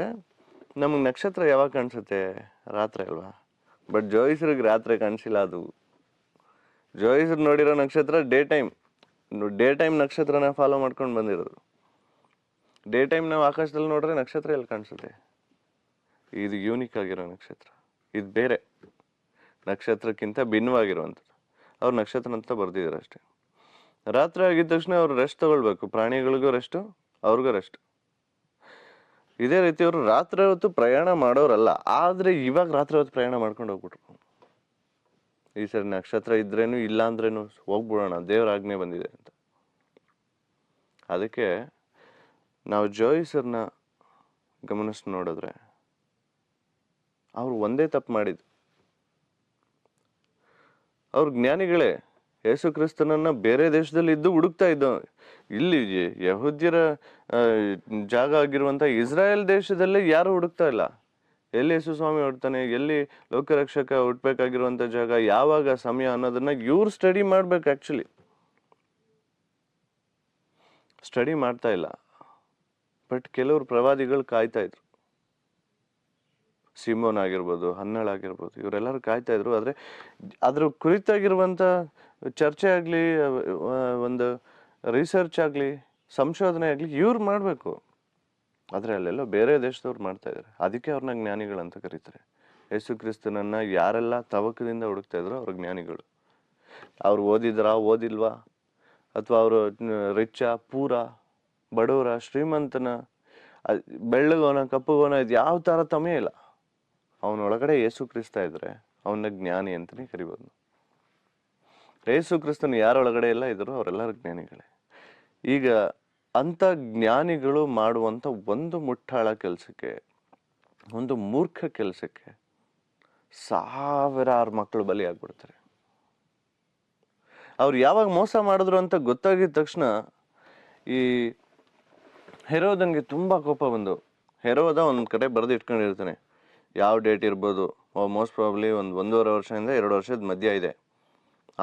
ನಮಗೆ ನಕ್ಷತ್ರ ಯಾವಾಗ ಕಾಣಿಸುತ್ತೆ? ರಾತ್ರಿ ಅಲ್ವಾ. ಬಟ್ ಜೋಯಿಸರಿಗೆ ರಾತ್ರಿ ಕಾಣಿಸಿಲ್ಲ. ಅದು ಜೋಯಿಸರು ನೋಡಿರೋ ನಕ್ಷತ್ರ ಡೇ ಟೈಮ್ ನಕ್ಷತ್ರನ ಫಾಲೋ ಮಾಡ್ಕೊಂಡು ಬಂದಿರೋದು. ಡೇ ಟೈಮ್ ನಾವು ಆಕಾಶದಲ್ಲಿ ನೋಡ್ರೆ ನಕ್ಷತ್ರ ಎಲ್ಲಿ ಕಾಣಿಸುತ್ತೆ? ಇದು ಯೂನಿಕ್ ಆಗಿರೋ ನಕ್ಷತ್ರ, ಇದು ಬೇರೆ ನಕ್ಷತ್ರಕ್ಕಿಂತ ಭಿನ್ನವಾಗಿರುವಂಥದ್ದು. ಅವ್ರು ನಕ್ಷತ್ರ ಅಂತ ಬರ್ದಿದ್ದಾರೆ ಅಷ್ಟೇ. ರಾತ್ರಿ ಆಗಿದ ತಕ್ಷಣ ಅವ್ರು ರೆಸ್ಟ್ ತಗೊಳ್ಬೇಕು, ಪ್ರಾಣಿಗಳಿಗೂ ರೆಸ್ಟು, ಅವ್ರಿಗೂ ರೆಸ್ಟ್. ಇದೇ ರೀತಿ ಅವರು ರಾತ್ರಿ ಹೊತ್ತು ಪ್ರಯಾಣ ಮಾಡೋರಲ್ಲ, ಆದ್ರೆ ಇವಾಗ ರಾತ್ರಿ ಹೊತ್ತು ಪ್ರಯಾಣ ಮಾಡ್ಕೊಂಡು ಹೋಗ್ಬಿಟ್ರು. ಈ ಸರಿ ನಕ್ಷತ್ರ ಇದ್ರೇನು ಇಲ್ಲ ಅಂದ್ರೇನು ಹೋಗ್ಬಿಡೋಣ, ದೇವ್ರ ಆಜ್ಞೆ ಬಂದಿದೆ ಅಂತ. ಅದಕ್ಕೆ ನಾವು ಜೋಯಿಸರ್ನ ಗಮನಿಸಿ ನೋಡಿದ್ರೆ ಅವ್ರು ಒಂದೇ ತಪ್ಪು ಮಾಡಿದ್ದು. ಅವ್ರ ಜ್ಞಾನಿಗಳೇ, ಯೇಸು ಕ್ರಿಸ್ತನನ್ನ ಬೇರೆ ದೇಶದಲ್ಲಿ ಇದ್ದು ಹುಡುಕ್ತಾ ಇದ್ದ. ಇಲ್ಲಿ ಯಹೂದ್ಯರ ಜಾಗ ಆಗಿರುವಂತ ಇಸ್ರಾಯೇಲ್ ದೇಶದಲ್ಲಿ ಯಾರು ಹುಡುಕ್ತಾ ಇಲ್ಲ. ಎಲ್ಲಿ ಯೇಸು ಸ್ವಾಮಿ ಹುಡ್ತಾನೆ, ಎಲ್ಲಿ ಲೋಕರಕ್ಷಕ ಹುಟ್ಬೇಕಾಗಿರುವಂತ ಜಾಗ, ಯಾವಾಗ ಸಮಯ ಅನ್ನೋದನ್ನ ಇವ್ರು ಸ್ಟಡಿ ಮಾಡ್ಬೇಕು. ಆಕ್ಚುಲಿ ಸ್ಟಡಿ ಮಾಡ್ತಾ ಇಲ್ಲ, ಬಟ್ ಕೆಲವರು ಪ್ರವಾದಿಗಳು ಕಾಯ್ತಾ ಇದ್ರು. ಸಿಮೋನ್ ಆಗಿರ್ಬೋದು, ಹನ್ನಳ ಆಗಿರ್ಬೋದು, ಇವರೆಲ್ಲರೂ ಕಾಯ್ತಾ ಇದ್ರು. ಆದ್ರೆ ಅದ್ರ ಕುರಿತಾಗಿರುವಂತ ಚರ್ಚೆ ಆಗ್ಲಿ, ಒಂದು ರಿಸರ್ಚ್ ಆಗ್ಲಿ, ಸಂಶೋಧನೆ ಆಗ್ಲಿ ಇವ್ರು ಮಾಡ್ಬೇಕು. ಆದ್ರೆ ಅಲ್ಲೆಲ್ಲ ಬೇರೆ ದೇಶದವ್ರು ಮಾಡ್ತಾ ಇದಾರೆ. ಅದಕ್ಕೆ ಅವ್ರನ್ನ ಜ್ಞಾನಿಗಳಂತ ಕರೀತಾರೆ. ಯೇಸು ಕ್ರಿಸ್ತನನ್ನ ಯಾರೆಲ್ಲ ತವಕದಿಂದ ಹುಡುಕ್ತಾ ಇದ್ರು ಅವ್ರ ಜ್ಞಾನಿಗಳು. ಅವ್ರು ಓದಿಲ್ವಾ, ಅಥವಾ ಅವರು ರಿಚ್ಚ, ಪೂರ, ಬಡವರ, ಶ್ರೀಮಂತನ, ಬೆಳ್ಳಗೋನ, ಕಪ್ಪುಗೋನ, ಇದು ಯಾವ ತಾರತಮ್ಯ ಇಲ್ಲ. ಅವನೊಳಗಡೆ ಯೇಸು ಕ್ರಿಸ್ತ ಇದ್ರೆ ಅವನ ಜ್ಞಾನಿ ಅಂತಾನೆ ಕರಿಬೋದು. ಯೇಸು ಕ್ರಿಸ್ತನ ಯಾರೊಳಗಡೆ ಎಲ್ಲ ಇದ್ರು ಅವರೆಲ್ಲರೂ ಜ್ಞಾನಿಗಳೇ. ಈಗ ಅಂತ ಜ್ಞಾನಿಗಳು ಮಾಡುವಂತ ಒಂದು ಮುಟ್ಟಾಳ ಕೆಲಸಕ್ಕೆ, ಒಂದು ಮೂರ್ಖ ಕೆಲಸಕ್ಕೆ ಸಾವಿರಾರು ಮಕ್ಕಳು ಬಲಿ ಆಗ್ಬಿಡ್ತಾರೆ. ಅವ್ರು ಯಾವಾಗ ಮೋಸ ಮಾಡಿದ್ರು ಅಂತ ಗೊತ್ತಾಗಿದ ತಕ್ಷಣ ಈ ಹೆರೋದನ್ಗೆ ತುಂಬಾ ಕೋಪ ಬಂದು, ಹೆರೋದ ಒಂದ್ ಕಡೆ ಬರೆದು ಇಟ್ಕೊಂಡಿರ್ತಾನೆ, ಯಾವ ಡೇಟ್ ಇರ್ಬೋದು, ಮೋಸ್ಟ್ ಪ್ರಾಬ್ಲಿ 1.5 ವರ್ಷದಿಂದ 2 ವರ್ಷದ ಮಧ್ಯ ಇದೆ.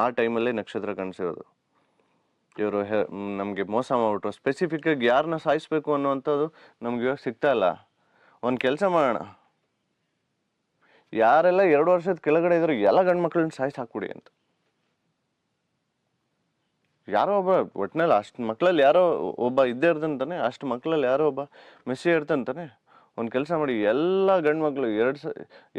ಆ ಟೈಮಲ್ಲಿ ನಕ್ಷತ್ರ ಕಾಣಿಸಿರೋದು. ಇವರು ನಮ್ಗೆ ಮೋಸ ಮಾಡ್ಬಿಟ್ರು. ಸ್ಪೆಸಿಫಿಕ್ ಆಗಿ ಯಾರನ್ನ ಸಾಯಿಸ್ಬೇಕು ಅನ್ನುವಂಥದ್ದು ನಮ್ಗೆ ಇವಾಗ ಸಿಗ್ತಾ ಇಲ್ಲ. ಒಂದ್ ಕೆಲಸ ಮಾಡೋಣ, ಯಾರೆಲ್ಲ 2 ವರ್ಷದ ಕೆಳಗಡೆ ಇದ್ರು ಎಲ್ಲ ಗಂಡು ಮಕ್ಕಳನ್ನ ಸಾಯಿಸಿ ಹಾಕ್ಬಿಡಿ ಅಂತ. ಯಾರೋ ಒಬ್ಬ, ಒಟ್ಟಿನಲ್ಲಿ ಅಷ್ಟು ಮಕ್ಕಳಲ್ಲಿ ಯಾರೋ ಒಬ್ಬ ಇದ್ದೇ ಇರ್ತಾನೆ, ಅಷ್ಟು ಮಕ್ಕಳಲ್ಲಿ ಯಾರೋ ಒಬ್ಬ ಮೆಸ್ಸಿ ಇರ್ತಾನೆ. ಒಂದ್ ಕೆಲಸ ಮಾಡಿ, ಎಲ್ಲ ಗಂಡು ಮಕ್ಳು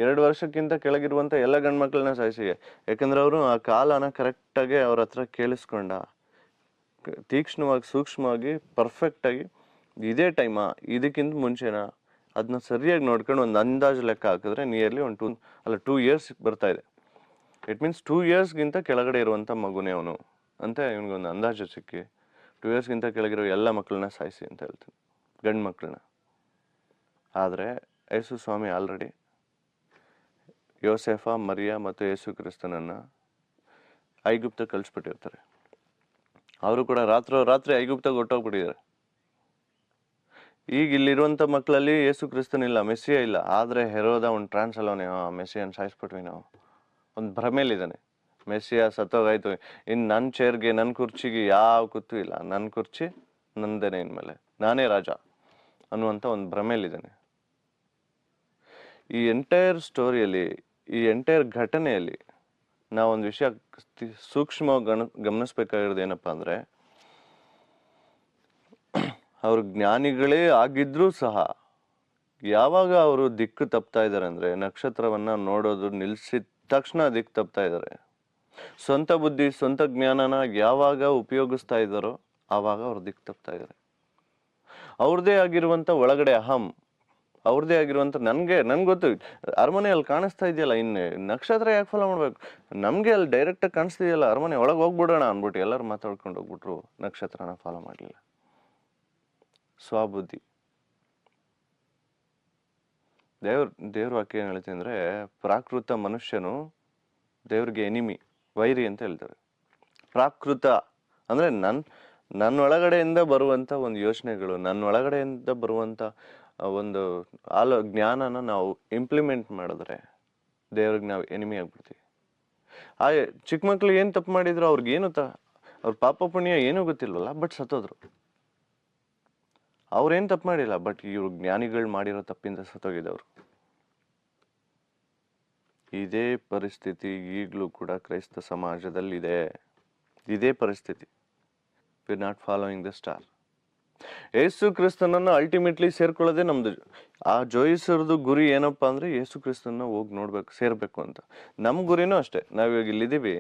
2 ವರ್ಷಕ್ಕಿಂತ ಕೆಳಗಿರುವಂತ ಎಲ್ಲ ಗಂಡು ಮಕ್ಕಳನ್ನ ಸಾಯಿಸಿ. ಯಾಕಂದ್ರೆ ಅವರು ಆ ಕಾಲನ ಕರೆಕ್ಟಾಗಿ ಅವ್ರ ಹತ್ರ ಕೇಳಿಸ್ಕೊಂಡ, ತೀಕ್ಷ್ಣವಾಗಿ, ಸೂಕ್ಷ್ಮವಾಗಿ, ಪರ್ಫೆಕ್ಟ್ ಆಗಿ ಇದೇ ಟೈಮಾ, ಇದಕ್ಕಿಂತ ಮುಂಚೆನಾ, ಅದನ್ನ ಸರಿಯಾಗಿ ನೋಡ್ಕೊಂಡು ಒಂದು ಅಂದಾಜು ಲೆಕ್ಕ ಹಾಕಿದ್ರೆ ನಿಯರ್ಲಿ 2 ಇಯರ್ಸ್ ಬರ್ತಾ ಇದೆ. ಇಟ್ ಮೀನ್ಸ್ 2 ಇಯರ್ಸ್ಗಿಂತ ಕೆಳಗಡೆ ಇರುವಂತ ಮಗುನೇ ಅವನು ಅಂತ ಇವನಿಗೊಂದು ಅಂದಾಜು ಸಿಕ್ಕಿ 2 ಇಯರ್ಸ್ಗಿಂತ ಕೆಳಗಿರೋ ಎಲ್ಲ ಮಕ್ಕಳನ್ನ ಸಾಯಿಸಿ ಅಂತ ಹೇಳ್ತೀನಿ, ಗಂಡು ಮಕ್ಕಳನ್ನ. ಆದರೆ ಯೇಸು ಸ್ವಾಮಿ ಆಲ್ರೆಡಿ ಯೋಸೆಫ, ಮರಿಯ ಮತ್ತು ಯೇಸು ಕ್ರಿಸ್ತನನ್ನ ಐಗುಪ್ತ ಕಳಿಸ್ಬಿಟ್ಟಿರ್ತಾರೆ. ಅವರು ಕೂಡ ರಾತ್ರಿ ಐಗುಪ್ತ ಹೊಟ್ಟೋಗ್ಬಿಟ್ಟಿದ್ದಾರೆ. ಈಗ ಇಲ್ಲಿರುವಂತ ಮಕ್ಕಳಲ್ಲಿ ಯೇಸು ಕ್ರಿಸ್ತನಿಲ್ಲ, ಮೆಸ್ಸಿಯ ಇಲ್ಲ. ಆದ್ರೆ ಹೆರೋದ ಒಂದು ಟ್ರಾನ್ಸ್ ಅಲ್ಲವನೇ, ಮೆಸ್ಸಿಯನ್ ಸಾಯಿಸ್ಬಿಟ್ವಿ ನಾವು, ಒಂದು ಭ್ರಮೇಲಿದ್ದಾನೆ. ಮೆಸ್ಸಿಯ ಸತ್ತೋಗಾಯ್ತು, ಇನ್ನು ನನ್ನ ಚೇರ್ಗೆ, ನನ್ನ ಕುರ್ಚಿಗೆ ಯಾವ ಕುತ್ತು ಇಲ್ಲ, ನನ್ನ ಕುರ್ಚಿ ನಂದೇನೆ, ಇನ್ಮೇಲೆ ನಾನೇ ರಾಜ ಅನ್ನುವಂಥ ಒಂದು ಭ್ರಮೇಲಿದ್ದಾನೆ. ಈ ಎಂಟೈರ್ ಸ್ಟೋರಿಯಲ್ಲಿ, ಈ ಎಂಟೈರ್ ಘಟನೆಯಲ್ಲಿ ನಾವೊಂದು ವಿಷಯ ಸೂಕ್ಷ್ಮವಾಗಿ ಗಮನಿಸ್ಬೇಕಾಗಿರೋದು ಏನಪ್ಪಾ ಅಂದ್ರೆ, ಅವ್ರ ಜ್ಞಾನಿಗಳೇ ಆಗಿದ್ರೂ ಸಹ ಯಾವಾಗ ಅವರು ದಿಕ್ಕು ತಪ್ತಾ ಇದ್ದಾರೆ ಅಂದ್ರೆ, ನಕ್ಷತ್ರವನ್ನ ನೋಡೋದು ನಿಲ್ಸಿದ ತಕ್ಷಣ ದಿಕ್ಕು ತಪ್ತಾ ಇದ್ದಾರೆ. ಸ್ವಂತ ಬುದ್ಧಿ, ಸ್ವಂತ ಜ್ಞಾನನ ಯಾವಾಗ ಉಪಯೋಗಿಸ್ತಾ ಇದ್ದಾರೋ ಆವಾಗ ಅವ್ರು ದಿಕ್ಕು ತಪ್ತಾ ಇದ್ದಾರೆ. ಅವ್ರದೇ ಆಗಿರುವಂತ ಒಳಗಡೆ ಅಹಂ, ಅವ್ರದೇ ಆಗಿರುವಂತ ನನ್ಗೆ ಗೊತ್ತು, ಅರಮನೆಯಲ್ಲಿ ಕಾಣಿಸ್ತಾ ಇದೆಯಲ್ಲ, ಇನ್ನು ನಕ್ಷತ್ರ ಯಾಕೆ ಫಾಲೋ ಮಾಡ್ಬೇಕು, ನಮ್ಗೆ ಅಲ್ಲಿ ಡೈರೆಕ್ಟ್ ಆಗಿ ಕಾಣಿಸ್ತಿದೆಯಲ್ಲ, ಅರಮನೆ ಒಳಗೆ ಹೋಗ್ಬಿಡೋಣ ಅನ್ಬಿಟ್ಟು ಎಲ್ಲರೂ ಮಾತಾಡ್ಕೊಂಡು ಹೋಗ್ಬಿಟ್ರು, ನಕ್ಷತ್ರನ ಫಾಲೋ ಮಾಡ್ಲಿಲ್ಲ. ಸ್ವಬುದ್ಧಿ. ದೇವ್ರ ವಾಕ್ಯ ಏನ್ ಹೇಳ್ತೀನಿ ಅಂದ್ರೆ, ಪ್ರಾಕೃತ ಮನುಷ್ಯನು ದೇವ್ರಿಗೆ ಎನಿಮಿ, ವೈರಿ ಅಂತ ಹೇಳ್ತಾರೆ. ಪ್ರಾಕೃತ ಅಂದ್ರೆ ನನ್ನ ಒಳಗಡೆಯಿಂದ ಬರುವಂತ ಒಂದು ಯೋಚನೆಗಳು, ನನ್ನ ಒಳಗಡೆಯಿಂದ ಬರುವಂತ ಒಂದು ಜ್ಞಾನನ ನಾವು ಇಂಪ್ಲಿಮೆಂಟ್ ಮಾಡಿದ್ರೆ ದೇವ್ರಿಗೆ ನಾವು ಎನಿಮಿ ಆಗ್ಬಿಡ್ತೀವಿ. ಆ ಚಿಕ್ಕ ಮಕ್ಳು ಏನ್ ತಪ್ಪು ಮಾಡಿದ್ರು, ಅವ್ರಿಗೇನು ಅವ್ರ ಪಾಪ ಪುಣ್ಯ ಏನೂ ಗೊತ್ತಿಲ್ವಲ್ಲ, ಬಟ್ ಸತ್ತೋದ್ರು. ಅವ್ರೇನ್ ತಪ್ಪು ಮಾಡಿಲ್ಲ, ಬಟ್ ಇವ್ರು ಜ್ಞಾನಿಗಳು ಮಾಡಿರೋ ತಪ್ಪಿಂದ ಸತ್ತೋಗಿದ್ದವ್ರು. ಇದೇ ಪರಿಸ್ಥಿತಿ ಈಗಲೂ ಕೂಡ ಕ್ರೈಸ್ತ ಸಮಾಜದಲ್ಲಿದೆ. ಇದೇ ಪರಿಸ್ಥಿತಿ. We not following the star. ಯೇಸು ಕ್ರಿಸ್ತನನ್ನ ಅಲ್ಟಿಮೇಟ್ಲಿ ಸೇರ್ಕೊಳ್ಳೋದೇ ನಮ್ದು. ಆ ಜೋಯಿಸರ್ದು ಗುರಿ ಏನಪ್ಪಾ ಅಂದ್ರೆ, ಯೇಸು ಕ್ರಿಸ್ತನ ಹೋಗಿ ನೋಡ್ಬೇಕು, ಸೇರ್ಬೇಕು ಅಂತ. ನಮ್ ಗುರಿನೂ ಅಷ್ಟೇ. ನಾವಿವಾಗ ಇಲ್ಲಿದ್ದೀವಿ,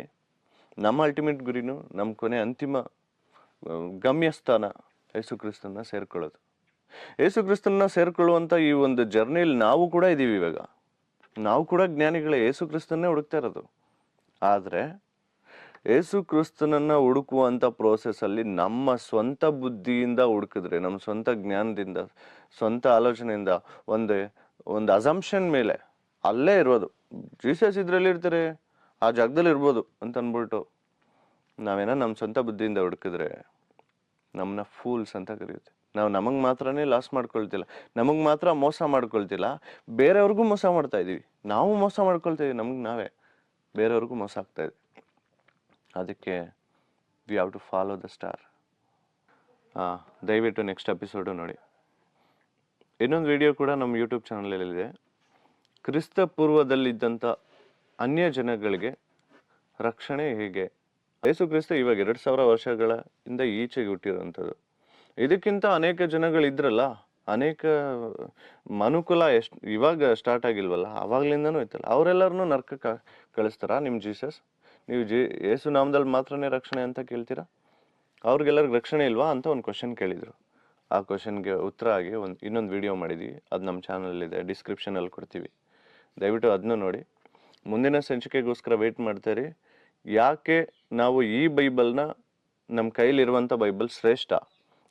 ನಮ್ಮ ಅಲ್ಟಿಮೇಟ್ ಗುರಿನೂ ನಮ್ಮ ಕೊನೆ ಅಂತಿಮ ಗಮ್ಯಸ್ಥಾನ ಯೇಸು ಕ್ರಿಸ್ತನ ಸೇರ್ಕೊಳ್ಳೋದು. ಯೇಸು ಕ್ರಿಸ್ತನ ಸೇರ್ಕೊಳ್ಳುವಂಥ ಈ ಒಂದು ಜರ್ನಿಲಿ ನಾವು ಕೂಡ ಇದ್ದೀವಿ. ಇವಾಗ ನಾವು ಕೂಡ ಜ್ಞಾನಿಗಳೇ, ಯೇಸು ಕ್ರಿಸ್ತನ್ನೇ ಹುಡುಕ್ತಾ ಇರೋದು. ಆದರೆ ಯೇಸು ಕ್ರಿಸ್ತನನ್ನ ಹುಡುಕುವಂಥ ಪ್ರೋಸೆಸ್ಸಲ್ಲಿ ನಮ್ಮ ಸ್ವಂತ ಬುದ್ಧಿಯಿಂದ ಹುಡುಕಿದ್ರೆ, ನಮ್ಮ ಸ್ವಂತ ಜ್ಞಾನದಿಂದ, ಸ್ವಂತ ಆಲೋಚನೆಯಿಂದ ಒಂದು ಅಸಂಪ್ಷನ್ ಮೇಲೆ ಅಲ್ಲೇ ಇರೋದು. ಜೀಸಸ್ ಇದ್ರಲ್ಲಿ ಇರ್ತಾರೆ, ಆ ಜಾಗದಲ್ಲಿ ಇರ್ಬೋದು ಅಂತ ಅಂದ್ಬಿಟ್ಟು ನಾವೇನೋ ನಮ್ಮ ಸ್ವಂತ ಬುದ್ಧಿಯಿಂದ ಹುಡುಕಿದ್ರೆ ನಮ್ಮನ್ನ ಫೂಲ್ಸ್ ಅಂತ ಕರೆಯುತ್ತೆ. ನಾವು ನಮಗೆ ಮಾತ್ರನೇ ಲಾಸ್ ಮಾಡ್ಕೊಳ್ತಿಲ್ಲ, ನಮಗೆ ಮಾತ್ರ ಮೋಸ ಮಾಡ್ಕೊಳ್ತಿಲ್ಲ, ಬೇರೆಯವ್ರಿಗೂ ಮೋಸ ಮಾಡ್ತಾ ಇದೀವಿ. ನಾವು ಮೋಸ ಮಾಡ್ಕೊಳ್ತಾ ಇದೀವಿ, ನಮಗೆ ನಾವೇ ಬೇರೆಯವ್ರಿಗೂ ಮೋಸ ಆಗ್ತಾ ಇದೆ. ಅದಕ್ಕೆ we have to follow the star. ದಯವಿಟ್ಟು ನೆಕ್ಸ್ಟ್ ಎಪಿಸೋಡು ನೋಡಿ. ಇನ್ನೊಂದು ವಿಡಿಯೋ ಕೂಡ ನಮ್ಮ ಯೂಟ್ಯೂಬ್ ಚಾನಲಲ್ಲಿದೆ. ಕ್ರಿಸ್ತ ಪೂರ್ವದಲ್ಲಿದ್ದಂಥ ಅನ್ಯ ಜನಗಳಿಗೆ ರಕ್ಷಣೆ ಹೇಗೆ. ಯೇಸು ಕ್ರಿಸ್ತ ಇವಾಗ 2000 ವರ್ಷಗಳಿಂದ ಈಚೆಗೆ ಹುಟ್ಟಿರೋಂಥದ್ದು. ಇದಕ್ಕಿಂತ ಅನೇಕ ಜನಗಳಿದ್ರಲ್ಲ, ಅನೇಕ ಮನುಕುಲ ಇವಾಗ ಸ್ಟಾರ್ಟ್ ಆಗಿಲ್ವಲ್ಲ, ಅವಾಗ್ಲಿಂದನೂ ಇತ್ತಲ್ಲ. ಅವರೆಲ್ಲರನ್ನೂ ನರ್ಕಕ್ಕೆ ಕಳಿಸ್ತಾರ ನಿಮ್ಮ ಜೀಸಸ್? ನೀವು ಯೇಸು ನಾಮದಲ್ಲಿ ಮಾತ್ರನೇ ರಕ್ಷಣೆ ಅಂತ ಕೇಳ್ತೀರಾ? ಅವ್ರಿಗೆಲ್ಲರಿಗೂ ರಕ್ಷಣೆ ಇಲ್ವಾ ಅಂತ ಒಂದು ಕ್ವಶನ್ ಕೇಳಿದರು. ಆ ಕ್ವಶನ್ಗೆ ಉತ್ತರ ಆಗಿ ಇನ್ನೊಂದು ವಿಡಿಯೋ ಮಾಡಿದ್ವಿ. ಅದು ನಮ್ಮ ಚಾನಲಲ್ಲಿದೆ, ಡಿಸ್ಕ್ರಿಪ್ಷನಲ್ಲಿ ಕೊಡ್ತೀವಿ. ದಯವಿಟ್ಟು ಅದನ್ನು ನೋಡಿ. ಮುಂದಿನ ಸಂಚಿಕೆಗೋಸ್ಕರ ವೆಯ್ಟ್ ಮಾಡ್ತೀರಿ. ಯಾಕೆ ನಾವು ಈ ಬೈಬಲ್ನ, ನಮ್ಮ ಕೈಲಿರುವಂಥ ಬೈಬಲ್ ಶ್ರೇಷ್ಠ?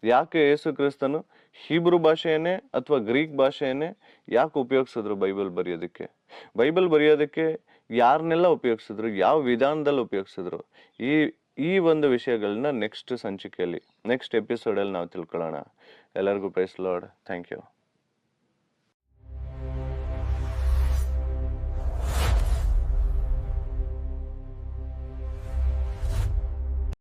ಯಾಕೆ ಯೇಸು ಕ್ರಿಸ್ತನು ಹೀಬ್ರು ಭಾಷೆಯನ್ನೇ ಅಥವಾ ಗ್ರೀಕ್ ಭಾಷೆಯನ್ನೇ ಯಾಕೆ ಉಪಯೋಗಿಸಿದ್ರು ಬೈಬಲ್ ಬರೆಯೋದಕ್ಕೆ ಯಾರನ್ನೆಲ್ಲ ಉಪಯೋಗಿಸಿದ್ರು, ಯಾವ ವಿಧಾನದಲ್ಲಿ ಉಪಯೋಗಿಸಿದ್ರು, ಈ ಒಂದು ವಿಷಯಗಳನ್ನ ನೆಕ್ಸ್ಟ್ ಸಂಚಿಕೆಯಲ್ಲಿ, ನೆಕ್ಸ್ಟ್ ಎಪಿಸೋಡಲ್ಲಿ ನಾವು ತಿಳ್ಕೊಳ್ಳೋಣ. ಎಲ್ಲರಿಗೂ ಪ್ರೈಸ್ ಲಾರ್ಡ್. Thank you.